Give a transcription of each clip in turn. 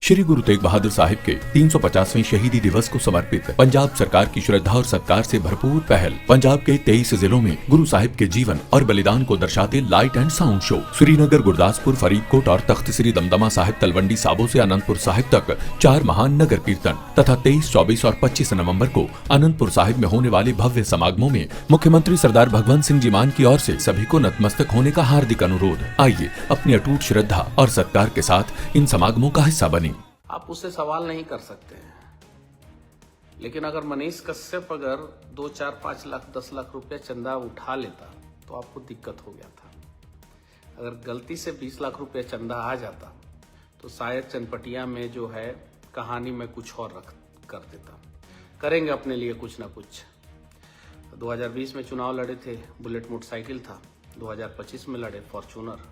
श्री गुरु तेग बहादुर साहिब के 350वें शहीदी दिवस को समर्पित पंजाब सरकार की श्रद्धा और सत्कार से भरपूर पहल। पंजाब के 23 जिलों में गुरु साहिब के जीवन और बलिदान को दर्शाते light and sound show Srinagar, Gurdaspur, Faridkot और तख्त श्री दमदमा साहिब, तलवंडी साबो से अनंतपुर साहिब तक 4 महान नगर कीर्तन तथा 23, 24 और 25 नवम्बर को अनंतपुर साहिब में होने वाले भव्य समागमों में मुख्यमंत्री सरदार भगवंत सिंह जी मान की ओर से सभी को नतमस्तक होने का हार्दिक अनुरोध। आइए अपनी अटूट श्रद्धा और सत्कार के साथ इन समागमों का हिस्सा बने। आप उससे सवाल नहीं कर सकते हैं, लेकिन अगर मनीष कश्यप अगर 2, 4, 5 लाख 10 लाख रुपया चंदा उठा लेता तो आपको दिक्कत हो गया था। अगर गलती से 20 लाख रुपया चंदा आ जाता तो शायद चनपटिया में जो है कहानी में कुछ और कर देता। करेंगे अपने लिए कुछ ना कुछ। 2020 में चुनाव लड़े थे, बुलेट मोटरसाइकिल था। 2025 में लड़े फॉर्च्यूनर।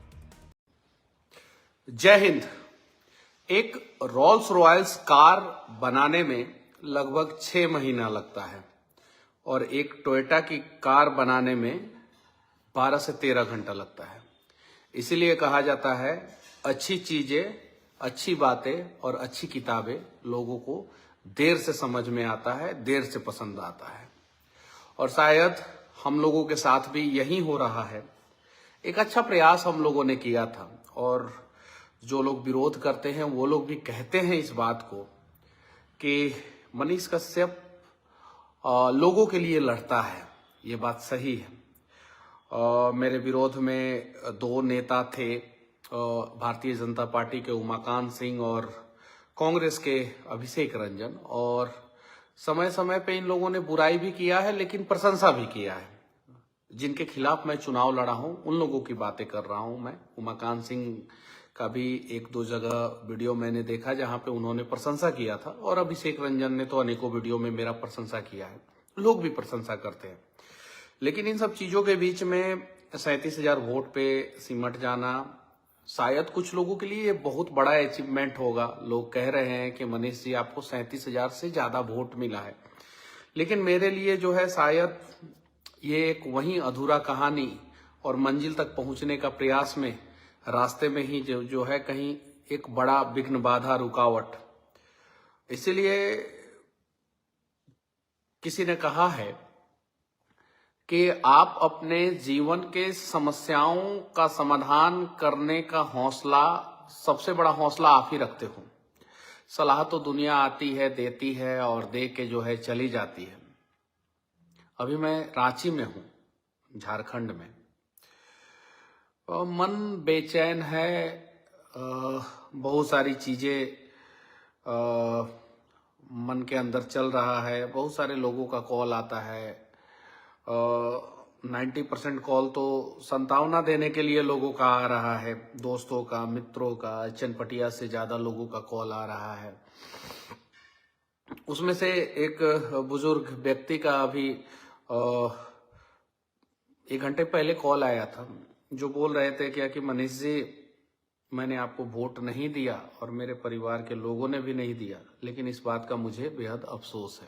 जय हिंद। एक रोल्स रॉयल्स कार बनाने में लगभग 6 महीना लगता है और एक टोयोटा की कार बनाने में 12 से 13 घंटा लगता है। इसीलिए कहा जाता है अच्छी चीजें, अच्छी बातें और अच्छी किताबें लोगों को देर से समझ में आता है, देर से पसंद आता है। और शायद हम लोगों के साथ भी यही हो रहा है। एक अच्छा प्रयास हम लोगों ने किया था और जो लोग विरोध करते हैं वो लोग भी कहते हैं इस बात को कि मनीष कश्यप लोगों के लिए लड़ता है। ये बात सही है। मेरे विरोध में 2 नेता थे, भारतीय जनता पार्टी के उमाकांत सिंह और कांग्रेस के अभिषेक रंजन। और समय समय पे इन लोगों ने बुराई भी किया है लेकिन प्रशंसा भी किया है। जिनके खिलाफ मैं चुनाव लड़ा हूं उन लोगों की बातें कर रहा हूं मैं। उमाकांत सिंह का भी 1-2 जगह वीडियो मैंने देखा जहां पे उन्होंने प्रशंसा किया था और अभिषेक रंजन ने तो अनेकों वीडियो में मेरा प्रशंसा किया है। लोग भी प्रशंसा करते हैं, लेकिन इन सब चीजों के बीच में 37,000 वोट पे सिमट जाना शायद कुछ लोगों के लिए बहुत बड़ा अचीवमेंट होगा। लोग कह रहे हैं कि मनीष जी आपको 37,000 से ज्यादा वोट मिला है, लेकिन मेरे लिए जो है शायद ये एक वही अधूरा कहानी और मंजिल तक पहुंचने का प्रयास में रास्ते में ही जो है कहीं एक बड़ा विघ्न, बाधा, रुकावट। इसीलिए किसी ने कहा है कि आप अपने जीवन के समस्याओं का समाधान करने का हौसला, सबसे बड़ा हौसला आप ही रखते हो। सलाह तो दुनिया आती है, देती है और दे के जो है चली जाती है। अभी मैं रांची में हूं, झारखंड में। मन बेचैन है, बहुत सारी चीजें मन के अंदर चल रहा है। बहुत सारे लोगों का कॉल आता है। 90% कॉल तो संतावना देने के लिए लोगों का आ रहा है, दोस्तों का, मित्रों का। चनपटिया से ज्यादा लोगों का कॉल आ रहा है। उसमें से एक बुजुर्ग व्यक्ति का अभी 1 घंटे पहले कॉल आया था, जो बोल रहे थे क्या कि मनीष जी मैंने आपको वोट नहीं दिया और मेरे परिवार के लोगों ने भी नहीं दिया, लेकिन इस बात का मुझे बेहद अफसोस है।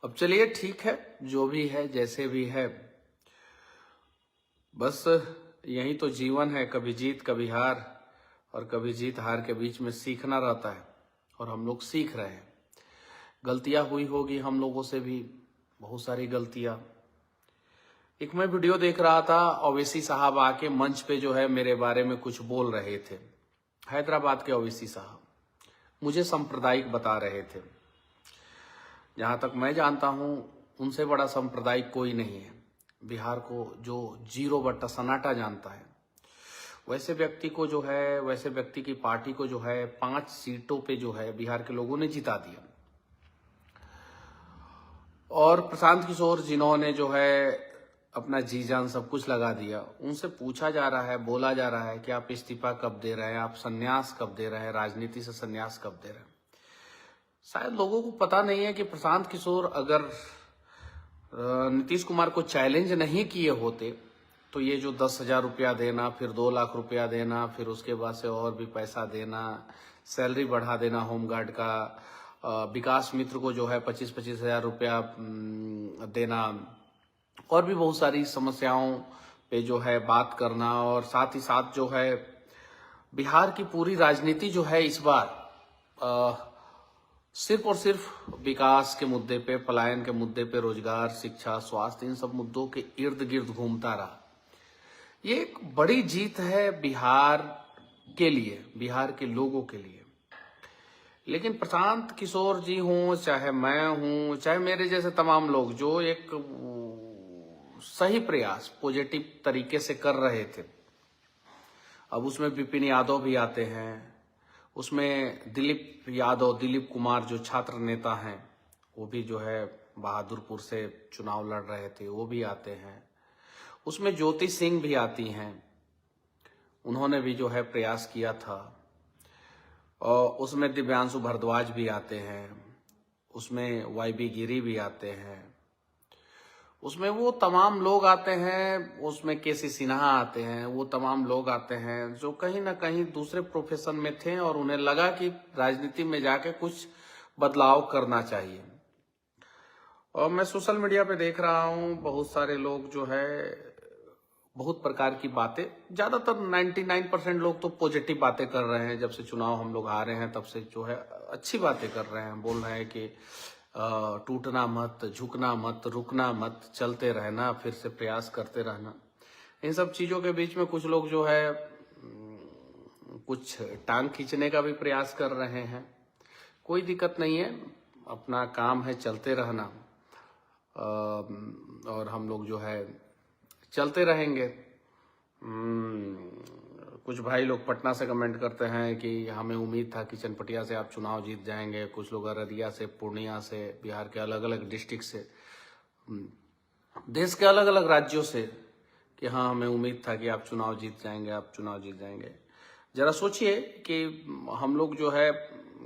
अब चलिए ठीक है, जो भी है जैसे भी है, बस यही तो जीवन है। कभी जीत कभी हार, और कभी जीत हार के बीच में सीखना रहता है और हम लोग सीख रहे हैं। गलतियां हुई होगी हम लोगों से भी, बहुत सारी गलतियां। एक मैं वीडियो देख रहा था, ओवैसी साहब आके मंच पे जो है मेरे बारे में कुछ बोल रहे थे। हैदराबाद के ओवैसी साहब मुझे सांप्रदायिक बता रहे थे। जहां तक मैं जानता हूं उनसे बड़ा सांप्रदायिक कोई नहीं है। बिहार को जो 0 सन्नाटा जानता है, वैसे व्यक्ति को जो है, वैसे व्यक्ति की पार्टी को जो है 5 सीटों पे जो है बिहार के लोगों ने जिता दिया। और प्रशांत किशोर जिन्होंने जो है अपना जी जान सब कुछ लगा दिया, उनसे पूछा जा रहा है, बोला जा रहा है कि आप इस्तीफा कब दे रहे हैं, आप संन्यास कब दे रहे हैं, राजनीति से संन्यास कब दे रहे हैं। शायद लोगों को पता नहीं है कि प्रशांत किशोर अगर नीतीश कुमार को चैलेंज नहीं किए होते तो ये जो 10,000 रुपया देना, फिर 2 लाख रुपया देना, फिर उसके बाद से और भी पैसा देना, सैलरी बढ़ा देना होमगार्ड का, विकास मित्र को जो है 25-25 हजार रुपया देना, और भी बहुत सारी समस्याओं पे जो है बात करना, और साथ ही साथ जो है बिहार की पूरी राजनीति जो है इस बार सिर्फ और सिर्फ विकास के मुद्दे पे, पलायन के मुद्दे पे, रोजगार, शिक्षा, स्वास्थ्य, इन सब मुद्दों के इर्द गिर्द घूमता रहा। ये एक बड़ी जीत है बिहार के लिए, बिहार के लोगों के लिए। लेकिन प्रशांत किशोर जी हों, चाहे मैं हूं, चाहे मेरे जैसे तमाम लोग जो एक सही प्रयास पॉजिटिव तरीके से कर रहे थे, अब उसमें विपिन यादव भी आते हैं, उसमें दिलीप यादव, दिलीप कुमार जो छात्र नेता हैं, वो भी जो है बहादुरपुर से चुनाव लड़ रहे थे, वो भी आते हैं। उसमें ज्योति सिंह भी आती हैं, उन्होंने भी जो है प्रयास किया था। और उसमें दिव्यांशु भारद्वाज भी आते हैं, उसमें वाईबी गिरी भी आते हैं, उसमें वो तमाम लोग आते हैं, उसमें केसी सिन्हा आते हैं, वो तमाम लोग आते हैं जो कहीं ना कहीं दूसरे प्रोफेशन में थे और उन्हें लगा कि राजनीति में जाके कुछ बदलाव करना चाहिए। और मैं सोशल मीडिया पे देख रहा हूँ बहुत सारे लोग जो है बहुत प्रकार की बातें, ज्यादातर 99% लोग तो पॉजिटिव बातें कर रहे हैं। जब से चुनाव हम लोग हारे हैं तब से जो है अच्छी बातें कर रहे हैं, बोल रहे हैं कि टूटना मत, झुकना मत, रुकना मत, चलते रहना, फिर से प्रयास करते रहना। इन सब चीजों के बीच में कुछ लोग जो है कुछ टांग खींचने का भी प्रयास कर रहे हैं। कोई दिक्कत नहीं है, अपना काम है चलते रहना, और हम लोग जो है चलते रहेंगे। कुछ भाई लोग पटना से कमेंट करते हैं कि हमें उम्मीद था कि चनपटिया से आप चुनाव जीत जाएंगे। कुछ लोग अररिया से, पूर्णिया से, बिहार के अलग अलग डिस्ट्रिक्ट से, देश के अलग अलग राज्यों से कि हाँ हमें उम्मीद था कि आप चुनाव जीत जाएंगे, आप चुनाव जीत जाएंगे। जरा सोचिए कि हम लोग जो है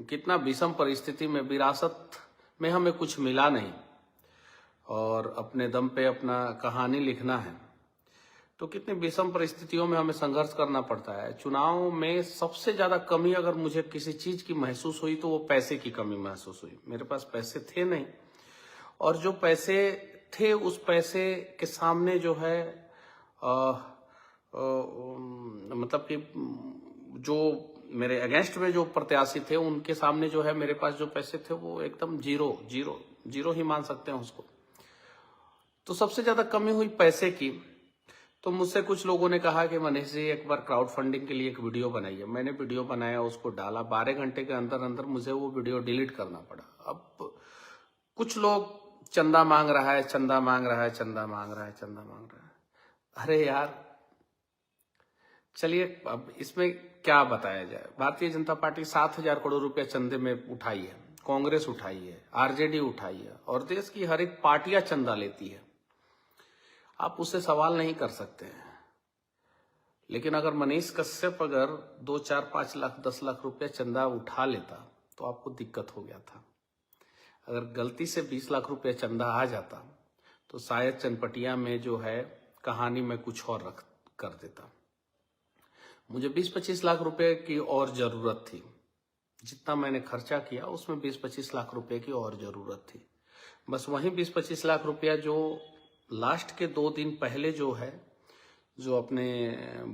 कितना विषम परिस्थिति में, विरासत में हमें कुछ मिला नहीं और अपने दम पे अपना कहानी लिखना है, तो कितनी विषम परिस्थितियों में हमें संघर्ष करना पड़ता है। चुनाव में सबसे ज्यादा कमी अगर मुझे किसी चीज की महसूस हुई तो वो पैसे की कमी महसूस हुई। मेरे पास पैसे थे नहीं, और जो पैसे थे उस पैसे के सामने जो है मतलब कि जो मेरे अगेंस्ट में जो प्रत्याशी थे उनके सामने जो है मेरे पास जो पैसे थे वो एकदम जीरो ही मान सकते हैं उसको। तो सबसे ज्यादा कमी हुई पैसे की। तो मुझसे कुछ लोगों ने कहा कि मनीष जी एक बार क्राउड फंडिंग के लिए एक वीडियो बनाइए। मैंने वीडियो बनाया, उसको डाला, 12 घंटे के अंदर अंदर मुझे वो वीडियो डिलीट करना पड़ा। अब कुछ लोग चंदा मांग रहा है, चंदा मांग रहा है, चंदा मांग रहा है, चंदा मांग रहा है। अरे यार चलिए अब इसमें क्या बताया जाए। भारतीय जनता पार्टी 7,000 करोड़ रुपया चंदे में उठाई है, कांग्रेस उठाई है, आरजेडी उठाई है, और देश की हर एक पार्टियां चंदा लेती है। आप उससे सवाल नहीं कर सकते हैं। लेकिन अगर मनीष कश्यप अगर 2, 4, 5 लाख, 10 लाख रुपया चंदा उठा लेता तो आपको दिक्कत हो गया था। अगर गलती से 20 लाख रुपया चंदा आ जाता तो शायद चनपटिया में जो है कहानी में कुछ और रख कर देता। मुझे 20-25 लाख रुपए की और जरूरत थी। जितना मैंने खर्चा किया उसमें 20-25 लाख रुपए की और जरूरत थी। बस वही 20-25 लाख रुपया जो लास्ट के 2 दिन पहले जो है, जो अपने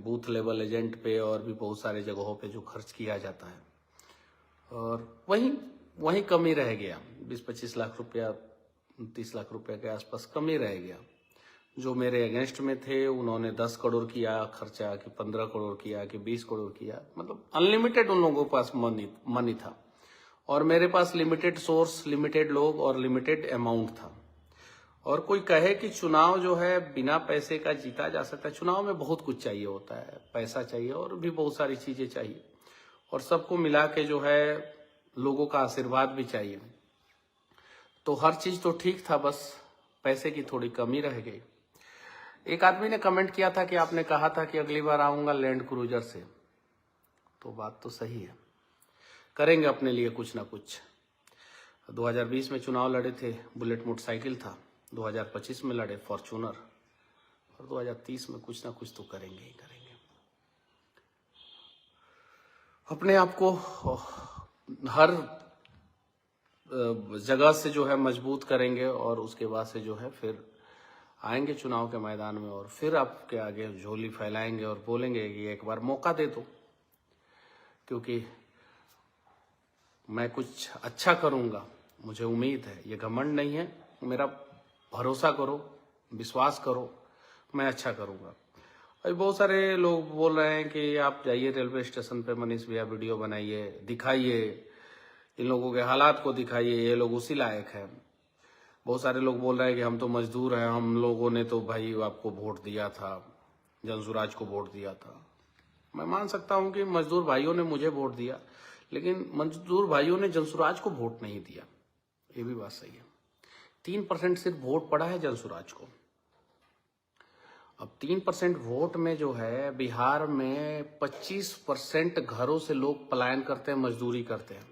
बूथ लेवल एजेंट पे और भी बहुत सारे जगहों पे जो खर्च किया जाता है, और वही कमी रह गया। 20-25 लाख रुपया, 30 लाख रुपया के आसपास कमी रह गया। जो मेरे अगेंस्ट में थे उन्होंने 10 करोड़ किया खर्चा, कि 15 करोड़ किया, कि 20 करोड़ किया। मतलब अनलिमिटेड उन लोगों के पास मनी था, और मेरे पास लिमिटेड सोर्स, लिमिटेड लोग और लिमिटेड अमाउंट था। और कोई कहे कि चुनाव जो है बिना पैसे का जीता जा सकता है। चुनाव में बहुत कुछ चाहिए होता है, पैसा चाहिए और भी बहुत सारी चीजें चाहिए, और सबको मिला के जो है लोगों का आशीर्वाद भी चाहिए। तो हर चीज तो ठीक था, बस पैसे की थोड़ी कमी रह गई। एक आदमी ने कमेंट किया था कि आपने कहा था कि अगली बार आऊंगा लैंड क्रूजर से। तो बात तो सही है, करेंगे अपने लिए कुछ ना कुछ। 2020 में चुनाव लड़े थे, बुलेट मोटरसाइकिल था। 2025 में लड़े फॉर्चूनर, और 2030 में कुछ ना कुछ तो करेंगे ही करेंगे। अपने आप को हर जगह से जो है मजबूत करेंगे, और उसके बाद से जो है फिर आएंगे चुनाव के मैदान में, और फिर आपके आगे झोली फैलाएंगे और बोलेंगे कि एक बार मौका दे दो। क्योंकि मैं कुछ अच्छा करूंगा, मुझे उम्मीद है, ये घमंड नहीं है, मेरा भरोसा करो, विश्वास करो, मैं अच्छा करूंगा। अभी बहुत सारे लोग बोल रहे हैं कि आप जाइए रेलवे स्टेशन पे, मनीष भैया वीडियो बनाइए, दिखाइए, इन लोगों के हालात को दिखाइए, ये लोग उसी लायक हैं। बहुत सारे लोग बोल रहे हैं कि हम तो मजदूर हैं, हम लोगों ने तो भाई आपको वोट दिया था, जनसुराज को वोट दिया था। मैं मान सकता हूं कि मजदूर भाइयों ने मुझे वोट दिया, लेकिन मजदूर भाइयों ने जनसुराज को वोट नहीं दिया, ये भी बात सही है। 3% सिर्फ वोट पड़ा है जनसुराज को। अब 3% वोट में जो है बिहार में 25% घरों से लोग पलायन करते हैं, मजदूरी करते हैं।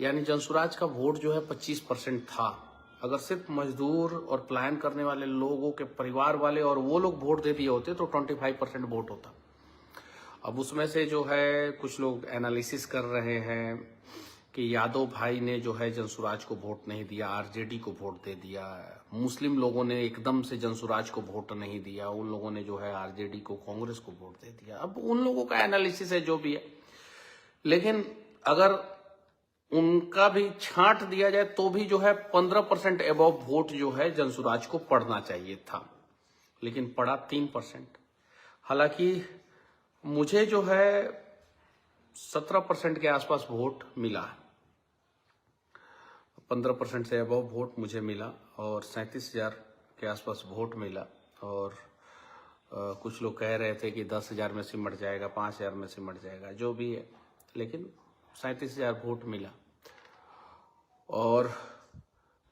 यानी जनसुराज का वोट जो है 25% था। अगर सिर्फ मजदूर और पलायन करने वाले लोगों के परिवार वाले और वो लोग वोट दे दिए होते तो 25% वोट होता। अब उसमें से जो है कुछ लोग एनालिसिस कर रहे हैं कि यादव भाई ने जो है जनसुराज को वोट नहीं दिया, आरजेडी को वोट दे दिया। मुस्लिम लोगों ने एकदम से जनसुराज को वोट नहीं दिया, उन लोगों ने जो है आरजेडी को, कांग्रेस को वोट दे दिया। अब उन लोगों का एनालिसिस है जो भी है, लेकिन अगर उनका भी छांट दिया जाए तो भी जो है 15% अबव वोट जो है जनसुराज को पड़ना चाहिए था, लेकिन पड़ा 3%। हालांकि मुझे जो है 17% के आसपास वोट मिला, 15% से अबव वोट मुझे मिला और 37,000 के आसपास वोट मिला। और कुछ लोग कह रहे थे कि 10,000 में सिमट जाएगा, 5,000 में सिमट जाएगा, जो भी है, लेकिन 37,000 वोट मिला। और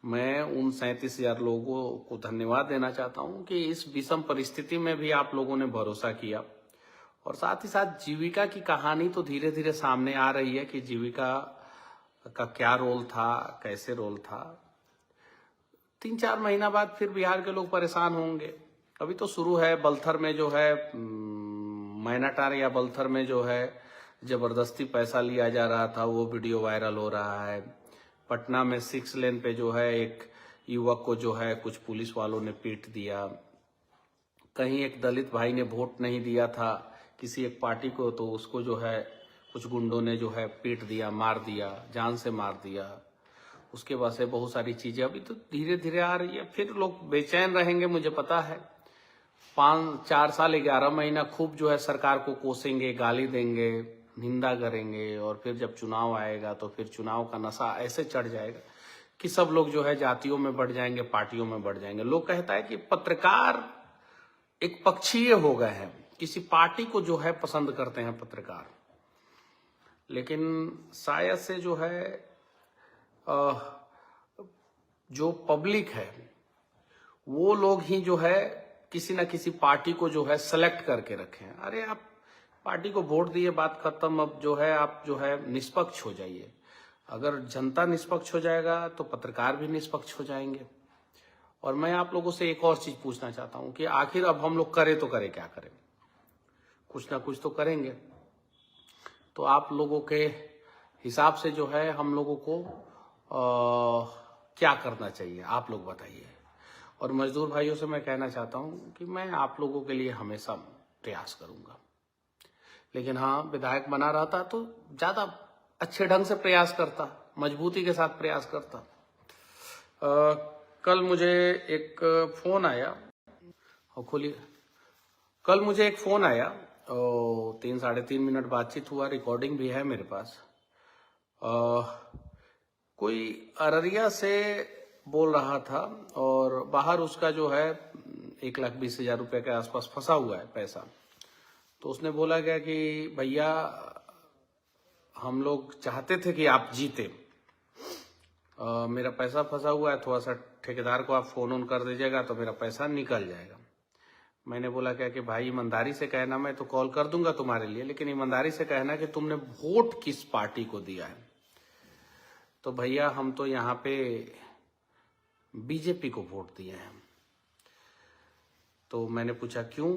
मैं उन 37,000 लोगों को धन्यवाद देना चाहता हूं कि इस विषम परिस्थिति में भी आप लोगों ने भरोसा किया। और साथ ही साथ जीविका की कहानी तो धीरे धीरे सामने आ रही है कि जीविका का क्या रोल था, कैसे रोल था। 3-4 महीना बाद फिर बिहार के लोग परेशान होंगे। अभी तो शुरू है। बलथर में जो है मैनाटार या बलथर में जो है जबरदस्ती पैसा लिया जा रहा था, वो वीडियो वायरल हो रहा है। पटना में 6 लेन पे जो है एक युवक को जो है कुछ पुलिस वालों ने पीट दिया। कहीं एक दलित भाई ने वोट नहीं दिया था किसी एक पार्टी को, तो उसको जो है कुछ गुंडों ने जो है पीट दिया, मार दिया, जान से मार दिया। उसके बाद से बहुत सारी चीजें अभी तो धीरे धीरे आ रही है। फिर लोग बेचैन रहेंगे, मुझे पता है। 4 साल 11 महीना खूब जो है सरकार को कोसेंगे, गाली देंगे, निंदा करेंगे, और फिर जब चुनाव आएगा तो फिर चुनाव का नशा ऐसे चढ़ जाएगा कि सब लोग जो है जातियों में बढ़ जाएंगे, पार्टियों में बढ़ जाएंगे। लोग कहता है कि पत्रकार एक पक्षीय हो गए हैं, किसी पार्टी को जो है पसंद करते हैं पत्रकार। लेकिन शायद से जो है जो पब्लिक है वो लोग ही जो है किसी ना किसी पार्टी को जो है सेलेक्ट करके रखे हैं। अरे आप पार्टी को वोट दिए, बात खत्म। अब जो है आप जो है निष्पक्ष हो जाइए। अगर जनता निष्पक्ष हो जाएगा तो पत्रकार भी निष्पक्ष हो जाएंगे। और मैं आप लोगों से एक और चीज पूछना चाहता हूं कि आखिर अब हम लोग करें तो करें, क्या करें? कुछ ना कुछ तो करेंगे। तो आप लोगों के हिसाब से जो है हम लोगों को क्या करना चाहिए, आप लोग बताइए। और मजदूर भाइयों से मैं कहना चाहता हूं कि मैं आप लोगों के लिए हमेशा प्रयास करूंगा। लेकिन हाँ, विधायक बना रहता तो ज्यादा अच्छे ढंग से प्रयास करता, मजबूती के साथ प्रयास करता। कल मुझे एक फोन आया, और खोलिए, कल मुझे एक फोन आया और 3-3.5 मिनट बातचीत हुआ, रिकॉर्डिंग भी है मेरे पास। कोई अररिया से बोल रहा था और बाहर उसका जो है 1,20,000 रुपए के आसपास फंसा हुआ है पैसा। तो उसने बोला गया कि भैया हम लोग चाहते थे कि आप जीते, मेरा पैसा फंसा हुआ है, थोड़ा सा ठेकेदार को आप फोन ऑन कर दीजिएगा तो मेरा पैसा निकल जाएगा। मैंने बोला क्या कि भाई ईमानदारी से कहना, मैं तो कॉल कर दूंगा तुम्हारे लिए, लेकिन ईमानदारी से कहना कि तुमने वोट किस पार्टी को दिया है। तो भैया हम तो यहाँ पे बीजेपी को वोट दिए हैं। तो मैंने पूछा क्यों?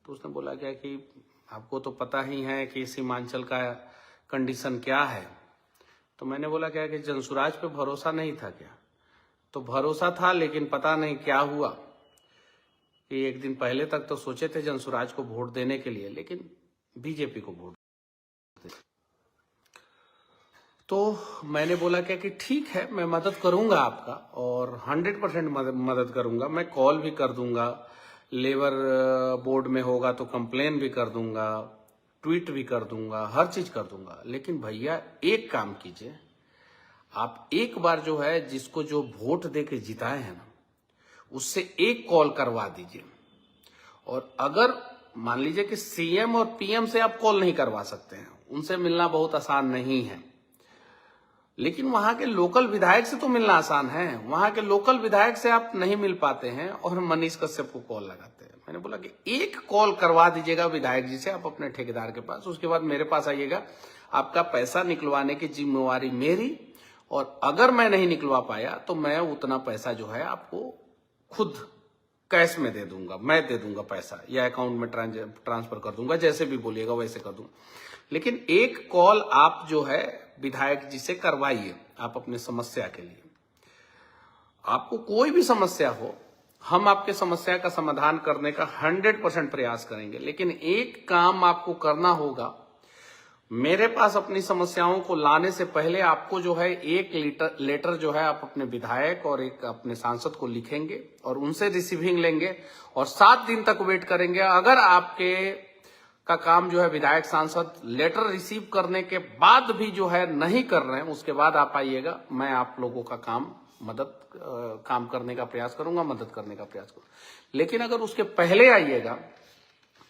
तो उसने बोला क्या कि आपको तो पता ही है कि सीमांचल का कंडीशन क्या है। तो मैंने बोला क्या कि जनसुराज पे भरोसा नहीं था क्या? तो भरोसा था, लेकिन पता नहीं क्या हुआ कि एक दिन पहले तक तो सोचे थे जनसुराज को वोट देने के लिए, लेकिन बीजेपी को वोट। तो मैंने बोला क्या कि ठीक है, मैं मदद करूंगा आपका और 100% मदद करूंगा। मैं कॉल भी कर दूंगा, लेबर बोर्ड में होगा तो कंप्लेन भी कर दूंगा, ट्वीट भी कर दूंगा, हर चीज कर दूंगा। लेकिन भैया एक काम कीजिए, आप एक बार जो है जिसको जो वोट दे के जिताए हैं ना, उससे एक कॉल करवा दीजिए। और अगर मान लीजिए कि सीएम और पीएम से आप कॉल नहीं करवा सकते हैं, उनसे मिलना बहुत आसान नहीं है, लेकिन वहां के लोकल विधायक से तो मिलना आसान है। वहां के लोकल विधायक से आप नहीं मिल पाते हैं और मनीष कश्यप को कॉल लगाते हैं। मैंने बोला कि एक कॉल करवा दीजिएगा विधायक जी से आप अपने ठेकेदार के पास, उसके बाद मेरे पास आइएगा। आपका पैसा निकलवाने की जिम्मेवारी मेरी, और अगर मैं नहीं निकलवा पाया तो मैं उतना पैसा जो है आपको खुद कैश में दे दूंगा, मैं दे दूंगा पैसा, या अकाउंट में ट्रांसफर कर दूंगा, जैसे भी बोलिएगा वैसे कर दूंगा। लेकिन एक कॉल आप जो है विधायक जी से करवाइए आप अपने समस्या के लिए। आपको कोई भी समस्या हो, हम आपके समस्या का समाधान करने का 100% प्रयास करेंगे। लेकिन एक काम आपको करना होगा, मेरे पास अपनी समस्याओं को लाने से पहले आपको जो है एक लेटर जो है आप अपने विधायक और एक अपने सांसद को लिखेंगे और उनसे रिसीविंग लेंगे और 7 दिन तक वेट करेंगे। अगर आपके का काम जो है विधायक सांसद लेटर रिसीव करने के बाद भी जो है नहीं कर रहे हैं, उसके बाद आप आइएगा, मैं आप लोगों का काम करने का प्रयास करूंगा, मदद करने का प्रयास करूंगा। लेकिन अगर उसके पहले आइएगा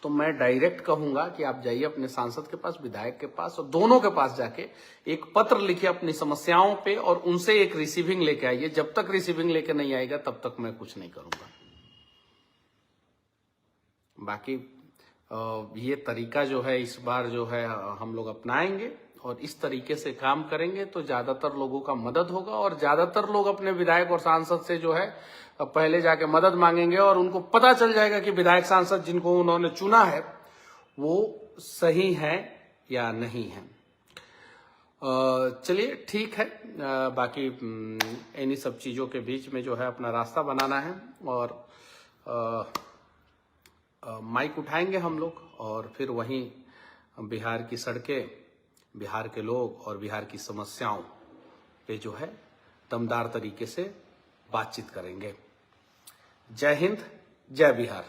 तो मैं डायरेक्ट कहूंगा कि आप जाइए अपने सांसद के पास, विधायक के पास, और दोनों के पास जाके एक पत्र लिखिए अपनी समस्याओं पे और उनसे एक रिसीविंग लेके आइए। जब तक रिसीविंग लेके नहीं आएगा तब तक मैं कुछ नहीं करूंगा। बाकी ये तरीका जो है इस बार जो है हम लोग अपनाएंगे और इस तरीके से काम करेंगे तो ज्यादातर लोगों का मदद होगा और ज्यादातर लोग अपने विधायक और सांसद से जो है पहले जाके मदद मांगेंगे और उनको पता चल जाएगा कि विधायक सांसद जिनको उन्होंने चुना है वो सही है या नहीं है। चलिए ठीक है, बाकी इन्हीं सब चीजों के बीच में जो है अपना रास्ता बनाना है और माइक उठाएंगे हम लोग और फिर वहीं बिहार की सड़कें, बिहार के लोग और बिहार की समस्याओं पे जो है दमदार तरीके से बातचीत करेंगे। जय हिंद, जय बिहार।